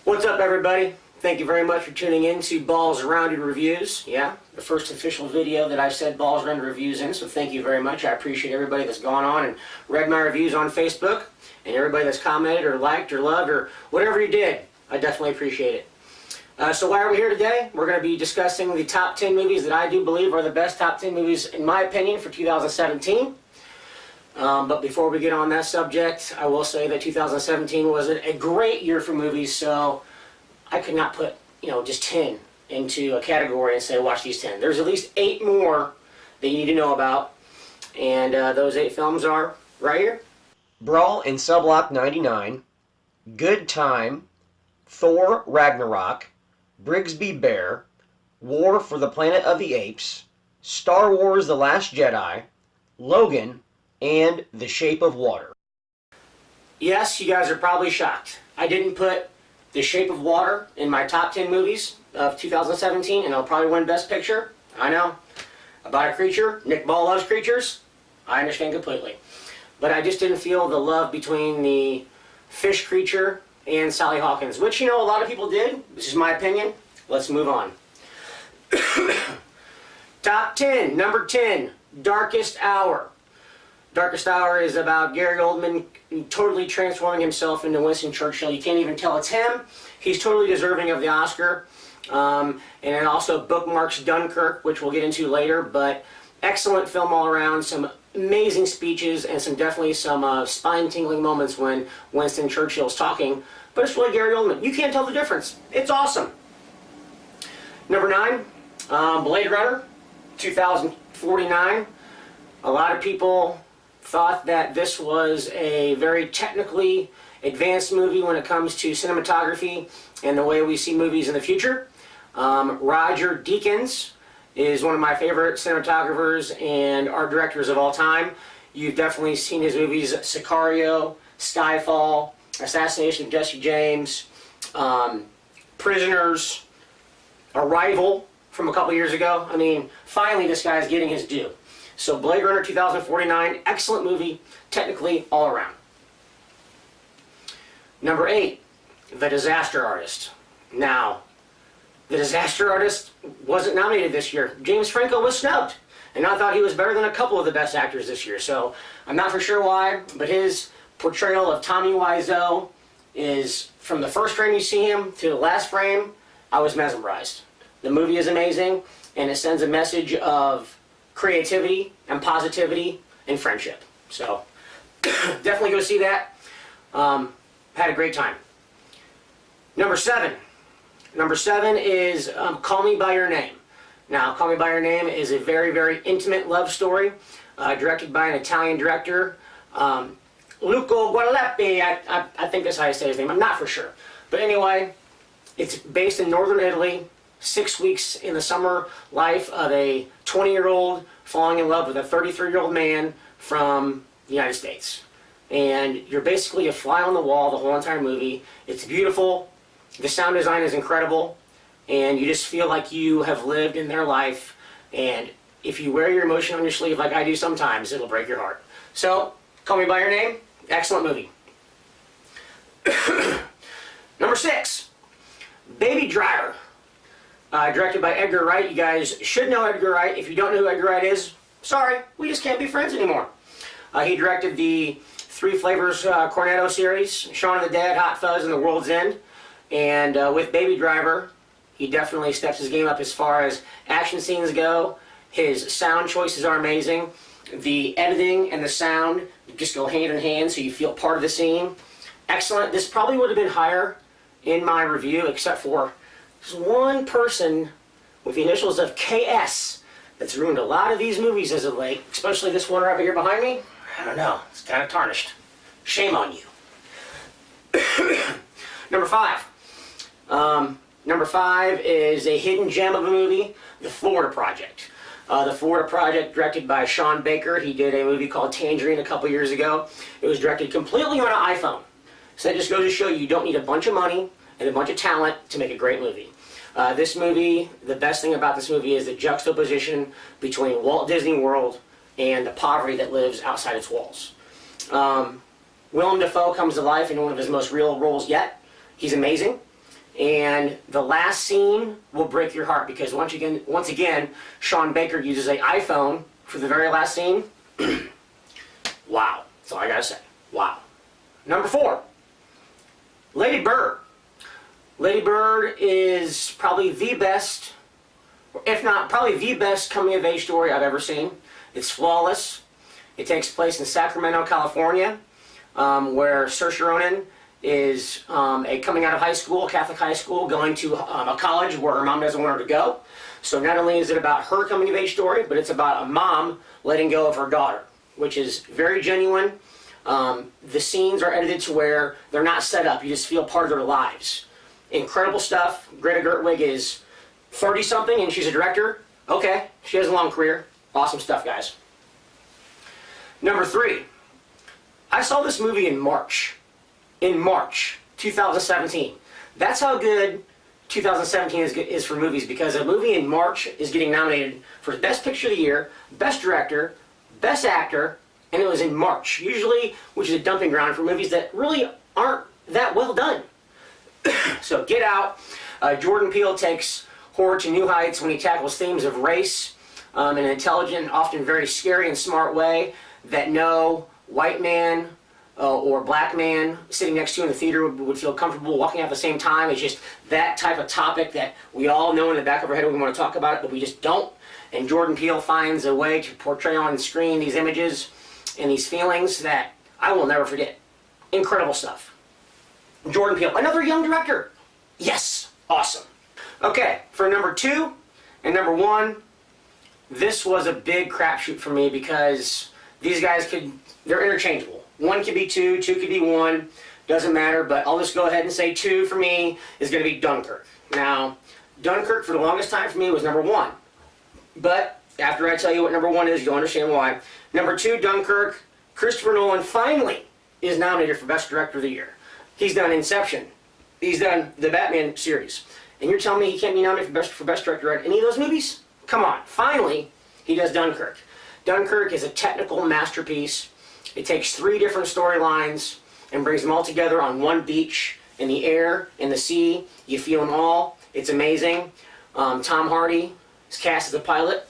What's up, everybody? Thank you very much for tuning in to Balls Rounded Reviews. Yeah, the first official video that I've said Balls Rounded Reviews in, so thank you very much. I appreciate everybody that's gone on and read my reviews on Facebook, and everybody that's commented or liked or loved or whatever you did. I definitely appreciate it. So why are we here today? We're going to be discussing the top 10 movies that I do believe are the best top 10 movies, in my opinion, for 2017. But before we get on that subject, I will say that 2017 was a great year for movies, so I could not put, just 10 into a category and say, watch these 10. There's at least 8 more that you need to know about, and those 8 films are right here. Brawl in Subblock 99, Good Time, Thor Ragnarok, Brigsby Bear, War for the Planet of the Apes, Star Wars The Last Jedi, Logan, and The Shape of Water. Yes, you guys are probably shocked. I didn't put The Shape of Water in my top 10 movies of 2017, and I'll probably win Best Picture. I know. About a creature. Nick Ball loves creatures. I understand completely. But I just didn't feel the love between the fish creature and Sally Hawkins, which, a lot of people did. This is my opinion. Let's move on. Top 10. Number 10, Darkest Hour. Darkest Hour is about Gary Oldman totally transforming himself into Winston Churchill. You can't even tell it's him. He's totally deserving of the Oscar. And it also bookmarks Dunkirk, which we'll get into later. But excellent film all around. Some amazing speeches and definitely some spine-tingling moments when Winston Churchill's talking. But it's really Gary Oldman. You can't tell the difference. It's awesome. Number 9, Blade Runner, 2049. A lot of people thought that this was a very technically advanced movie when it comes to cinematography and the way we see movies in the future. Roger Deakins is one of my favorite cinematographers and art directors of all time. You've definitely seen his movies Sicario, Skyfall, Assassination of Jesse James, Prisoners, Arrival from a couple years ago. I mean, finally this guy's getting his due. So Blade Runner 2049, excellent movie, technically all around. Number 8, The Disaster Artist. Now, The Disaster Artist wasn't nominated this year. James Franco was snubbed, and I thought he was better than a couple of the best actors this year. So I'm not for sure why, but his portrayal of Tommy Wiseau is, from the first frame you see him to the last frame, I was mesmerized. The movie is amazing, and it sends a message of creativity and positivity and friendship. So definitely go see that. Had a great time. Number 7 is Call Me By Your Name. Now, Call Me By Your Name is a very, very intimate love story directed by an Italian director, Luco Guadalupe. I think that's how you say his name. I'm not for sure. But anyway, it's based in northern Italy. 6 weeks in the summer life of a 20-year-old falling in love with a 33-year-old man from the United States. And you're basically a fly on the wall the whole entire movie. It's beautiful. The sound design is incredible. And you just feel like you have lived in their life. And if you wear your emotion on your sleeve like I do sometimes, it'll break your heart. So, Call Me By Your Name, excellent movie. Number 6, Baby Driver. Directed by Edgar Wright. You guys should know Edgar Wright. If you don't know who Edgar Wright is, sorry, we just can't be friends anymore. He directed the 3 Flavors Cornetto series, Shaun of the Dead, Hot Fuzz, and The World's End. And with Baby Driver, he definitely steps his game up as far as action scenes go. His sound choices are amazing. The editing and the sound just go hand in hand, so you feel part of the scene. Excellent. This probably would have been higher in my review, except for there's one person with the initials of KS that's ruined a lot of these movies as of late, especially this one right here behind me. I don't know. It's kind of tarnished. Shame on you. Number 5. Number 5 is a hidden gem of a movie, The Florida Project. The Florida Project, directed by Sean Baker. He did a movie called Tangerine a couple years ago. It was directed completely on an iPhone. So that just goes to show you don't need a bunch of money and a bunch of talent to make a great movie. This movie, the best thing about this movie is the juxtaposition between Walt Disney World and the poverty that lives outside its walls. Willem Dafoe comes to life in one of his most real roles yet. He's amazing. And the last scene will break your heart because once again, Sean Baker uses an iPhone for the very last scene. Wow. That's all I gotta say. Wow. Number 4, Lady Bird. Lady Bird is probably the best, if not probably the best coming-of-age story I've ever seen. It's flawless. It takes place in Sacramento, California, where Saoirse Ronan is a coming out of high school, Catholic high school, going to a college where her mom doesn't want her to go. So not only is it about her coming-of-age story, but it's about a mom letting go of her daughter, which is very genuine. The scenes are edited to where they're not set up. You just feel part of their lives. Incredible stuff. Greta Gerwig is 30-something and she's a director. Okay, she has a long career. Awesome stuff, guys. Number 3. I saw this movie in March. In March 2017. That's how good 2017 is for movies, because a movie in March is getting nominated for Best Picture of the Year, Best Director, Best Actor, and it was in March, usually, which is a dumping ground for movies that really aren't that well done. So Get Out. Jordan Peele takes horror to new heights when he tackles themes of race in an intelligent, often very scary and smart way that no white man or black man sitting next to you in the theater would feel comfortable walking out at the same time. It's just that type of topic that we all know in the back of our head we want to talk about it, but we just don't. And Jordan Peele finds a way to portray on screen these images and these feelings that I will never forget. Incredible stuff. Jordan Peele, another young director. Yes, awesome. Okay, for number 2 and number 1, this was a big crapshoot for me because these guys they're interchangeable. 1 could be 2, 2 could be 1, doesn't matter, but I'll just go ahead and say 2 for me is going to be Dunkirk. Now, Dunkirk for the longest time for me was number 1. But after I tell you what number 1 is, you'll understand why. Number 2, Dunkirk. Christopher Nolan finally is nominated for Best Director of the Year. He's done Inception. He's done the Batman series. And you're telling me he can't be nominated for Best Director at any of those movies? Come on. Finally, he does Dunkirk. Dunkirk is a technical masterpiece. It takes 3 different storylines and brings them all together on one beach, in the air, in the sea. You feel them all. It's amazing. Tom Hardy is cast as the pilot.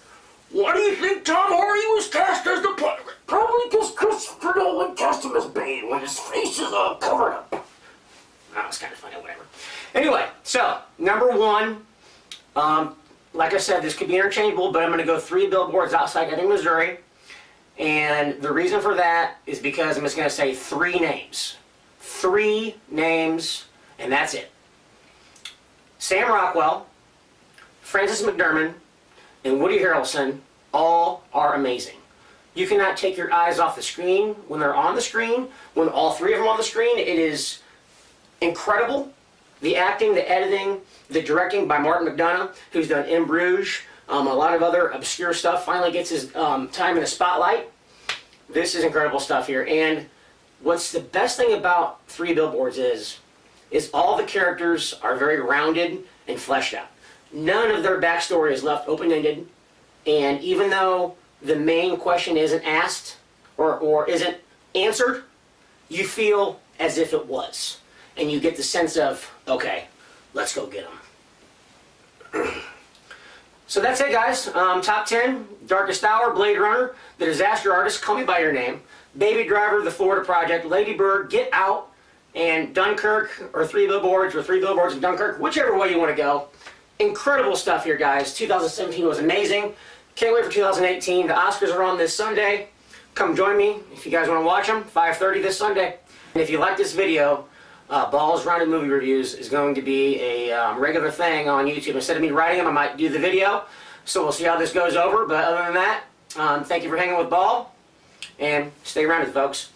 Why do you think Tom Hardy was cast as the pilot? Probably because Christopher Nolan cast him as Bane when his face is all covered up. That was kind of funny, whatever. Anyway, so, number 1, like I said, this could be interchangeable, but I'm going to go 3 billboards outside Ebbing, Missouri. And the reason for that is because I'm just going to say 3 names. 3 names, and that's it. Sam Rockwell, Frances McDermott, and Woody Harrelson all are amazing. You cannot take your eyes off the screen when they're on the screen. When all 3 of them are on the screen, it is incredible. The acting, the editing, the directing by Martin McDonagh, who's done In Bruges, a lot of other obscure stuff, finally gets his time in the spotlight. This is incredible stuff here. And what's the best thing about 3 billboards is all the characters are very rounded and fleshed out. None of their backstory is left open-ended. And even though the main question isn't asked or isn't answered, you feel as if it was. And you get the sense of, okay, let's go get them. So that's it, guys. Top 10, Darkest Hour, Blade Runner, The Disaster Artist, Call Me By Your Name, Baby Driver, The Florida Project, Lady Bird, Get Out, and Dunkirk, or 3 billboards, or 3 billboards in Dunkirk, whichever way you want to go. Incredible stuff here, guys. 2017 was amazing. Can't wait for 2018. The Oscars are on this Sunday. Come join me if you guys want to watch them. 5:30 this Sunday. And if you like this video, Balls Rounded Movie Reviews is going to be a regular thing on YouTube. Instead of me writing them, I might do the video. So we'll see how this goes over. But other than that, thank you for hanging with Ball. And stay rounded, folks.